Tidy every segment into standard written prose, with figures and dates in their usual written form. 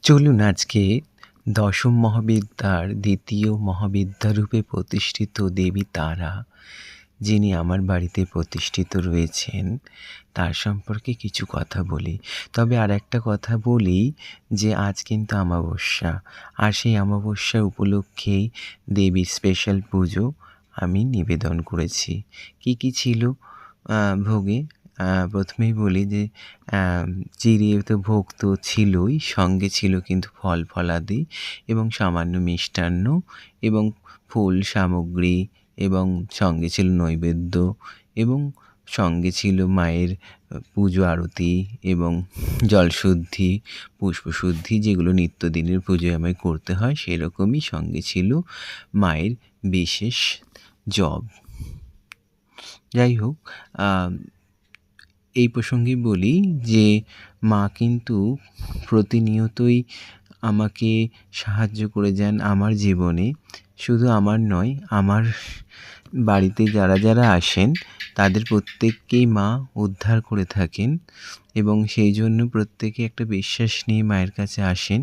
চলুন আজকে দশম মহাবিদ্যার দ্বিতীয় মহাবিদ্যারূপে প্রতিষ্ঠিত দেবী তারা, যিনি আমার বাড়িতে প্রতিষ্ঠিত রয়েছেন, তার সম্পর্কে কিছু কথা বলি। তবে আরেকটা কথা বলি যে আজ কিন্তু অমাবস্যা, আর সেই অমাবস্যা উপলক্ষেই দেবীর স্পেশাল পুজো আমি নিবেদন করেছি। কি ছিল ভোগে? প্রথমেই বলি যে চিড়ে তো ভোগ তো ছিলই, সঙ্গে ছিল কিন্তু ফল ফলাদি এবং সামান্য মিষ্টান্ন এবং ফুল সামগ্রী, এবং সঙ্গে ছিল নৈবেদ্য, এবং সঙ্গে ছিল মায়ের পুজো আরতি এবং জলশুদ্ধি, পুষ্পশুদ্ধি, যেগুলো নিত্যদিনের পুজোয় আমায় করতে হয় সেরকমই। সঙ্গে ছিল মায়ের বিশেষ জব। যাই হোক, এই প্রসঙ্গে বলি যে মা কিন্তু প্রতিনিয়তই আমাকে সাহায্য করে যান আমার জীবনে। শুধু আমার নয়, আমার বাড়িতে যারা আসেন তাদের প্রত্যেককেই মা উদ্ধার করে থাকেন, এবং সেই জন্য প্রত্যেকে একটা বিশ্বাস নিয়ে মায়ের কাছে আসেন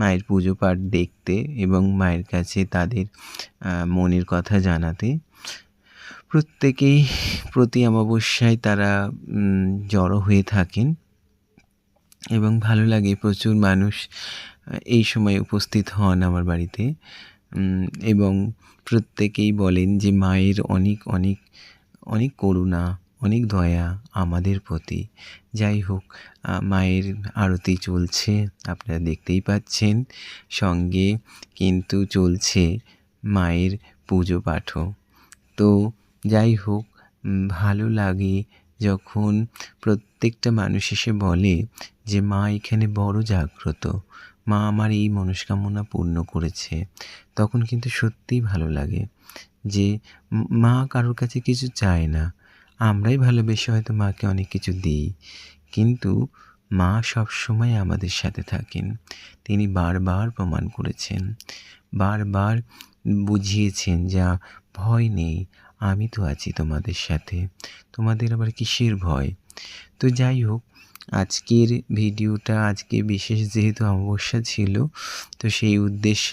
মায়ের পুজো পাঠ দেখতে এবং মায়ের কাছে তাদের মনের কথা জানাতে। প্রত্যেকেই প্রতি অমাবস্যায় তারা জড়ো হয়ে থাকেন এবং ভালো লাগে। প্রচুর মানুষ এই সময় উপস্থিত হন আমার বাড়িতে, এবং প্রত্যেকেই বলেন যে মায়ের অনেক অনেক অনেক করুণা, অনেক দয়া আমাদের প্রতি। যাই হোক, মায়ের আরতি চলছে, আপনারা দেখতেই পাচ্ছেন, সঙ্গে কিন্তু চলছে মায়ের পুজো পাঠও। তো যাই হোক, ভালো লাগে যখন প্রত্যেকটা মানুষ এসে বলে যে মা এখানে বড় জাগ্রত, মা আমার এই মনস্কামনা পূর্ণ করেছে। তখন কিন্তু সত্যিই ভালো লাগে যে মা কারোর কাছে কিছু চায় না। আমরাই ভালোবেসে হয়তো মাকে অনেক কিছু দিই, কিন্তু মা সবসময় আমাদের সাথে থাকেন। তিনি বারবার প্রমাণ করেছেন, বারবার বুঝিয়েছেন যা ভয় নেই, আমি তো আছি তোমাদের সাথে, তোমাদের আবার কিসের ভয়। তো যাই হোক, আজকের ভিডিওটা আজকে বিশেষ যেহেতু অমাবস্যা ছিল, তো সেই উদ্দেশ্যে